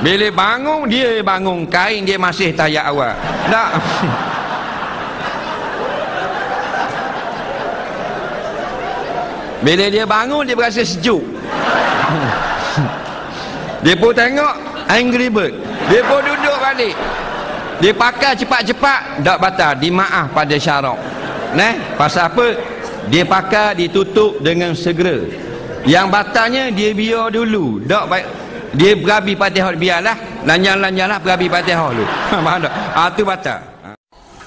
Bila bangun, dia bangun, kain dia masih tayak awak. Tak. Bila dia bangun, dia berasa sejuk. Dia pun tengok Angry Bird, dia pun duduk balik. Dia pakai cepat-cepat, tak batal, dimaaf pada syarak. Pasal apa? Dia pakai, ditutup dengan segera. Yang batalnya, dia biar dulu. Tak baik. Dia berabi Fatihah, biarlah. Lanjang-lanjanglah berabi Fatihah dulu. Faham tak? Itu batal.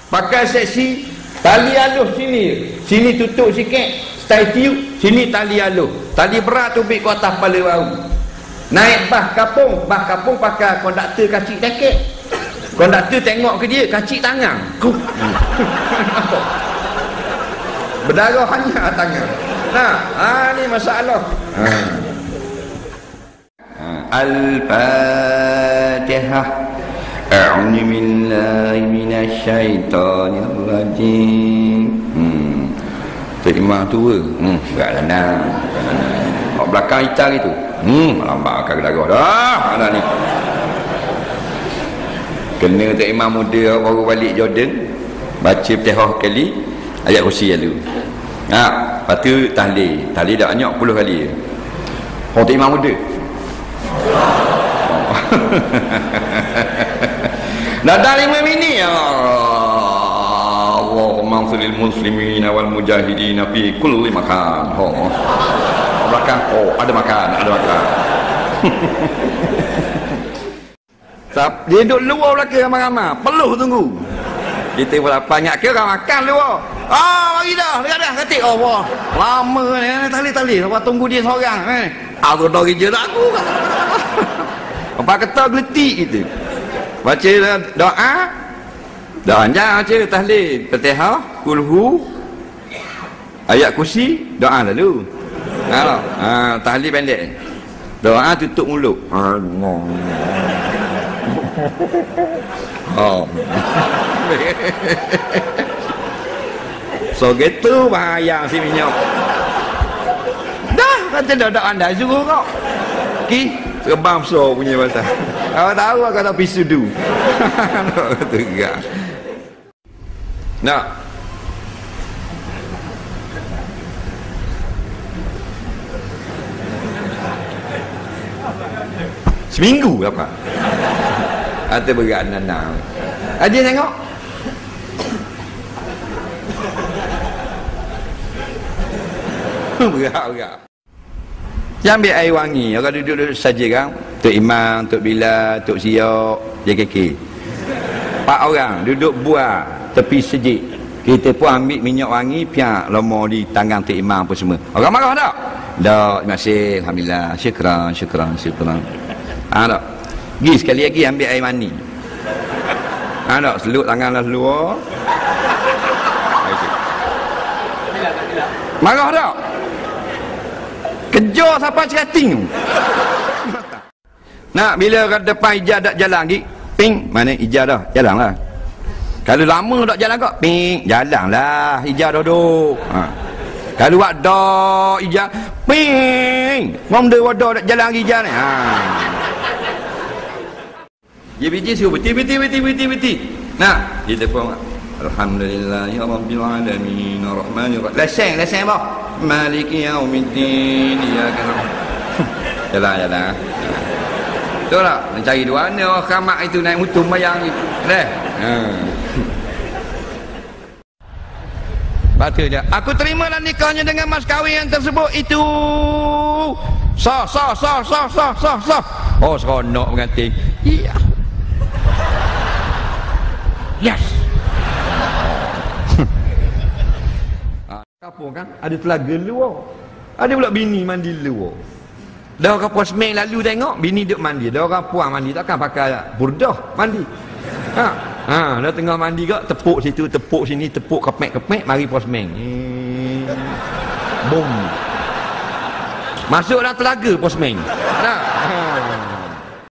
Pakai seksi, tali halus sini. Sini tutup sikit, style tiup. Sini tali halus. Tali berat tu pergi ke atas kepala baru. Naik bas kapung pakai konduktor kacik jaket. Konduktor tengok ke dia, kacik tangan. Berdarah hanya tangan. Ni masalah. Al-Fatihah. A'udzu billahi minasyaitonir rajim. Tok Imam tua. Gerak landang. Kat belakang hitam itu. Lambat akan darah dah. Mana ni? Kena Tok Imam muda baru balik Jordan, baca Fatihah kali, ayat kursi lalu. Lepas tu tahlil dah banyak 10 kali. Tok Imam muda. Dah 5 minit. Allahumma ansuril muslimin wal mujahidin fi kulli makan. Belakang, ada makan. Dia duduk luar belakang ramai-ramai, peluh tunggu. Kita pula banyak ke orang makan luar. Mari dah, dah ketik. Allah, lama ni tali. Lepas tunggu dia seorang. Aku dah kerja tak aku. Apa kata geletik kita. Baca doa. Dah panjang baca tahlil, Fatihah, kulhu, ayat kursi, doa lalu. Tahlil pendek. Doa tutup mulut. So gitu bahaya si minyak. Dah kata dah anda suruh kau. Terbang besar punya bahasa. Kau tahu kata pisudu. Tegak. Nak. Seminggu apa? Ada berat nana. Dia tengok. Berat. Jangan ambil air wangi. Orang duduk saja kan. Tok Imam, Tok Bilal, Tok Siok, JKK. 4 orang duduk buah tepi sejik. Kita pun ambil minyak wangi, piak lomo di tangan Tok Imam apa semua. Orang marah tak? Tak, terima kasih. Alhamdulillah. Syukran. Tak. Pergi sekali lagi ambil air mani. Tak, selut tangan lah seluar. Marah tak? Kejar sampai cerating. Nak bila kat depan hijau tak jalan lagi, ping, mana hijau dah, jalanlah. Kalau lama tak jalan kok, ping, jalanlah, hijau dah duduk. Kalau buat dak hijau, ping, ngomde wadah tak jalan hijau ni. Dia biji suruh beti. Nah, kita pun alhamdulillahi rabbil alamin arrahmanir rahim. Lesen bah. Maliki yaumiddin. Jalan. Betul tak? Mencari dua ni orang khamak itu naik mutum bayang itu. Baca dia. Aku terimalah nikahnya dengan mas kahwin yang tersebut itu. Sah. Oh, seronok menganting. Iya. Yes. Kapur kan? Ada telaga luar. Ada pula bini mandi luar. Dah orang puas semeng lalu tengok bini duduk mandi. Dah orang puas mandi takkan pakai burdah mandi. Dah tengah mandi kak tepuk situ, tepuk sini, tepuk kepek, mari puas semeng. Boom. Masuk dalam telaga puas semeng.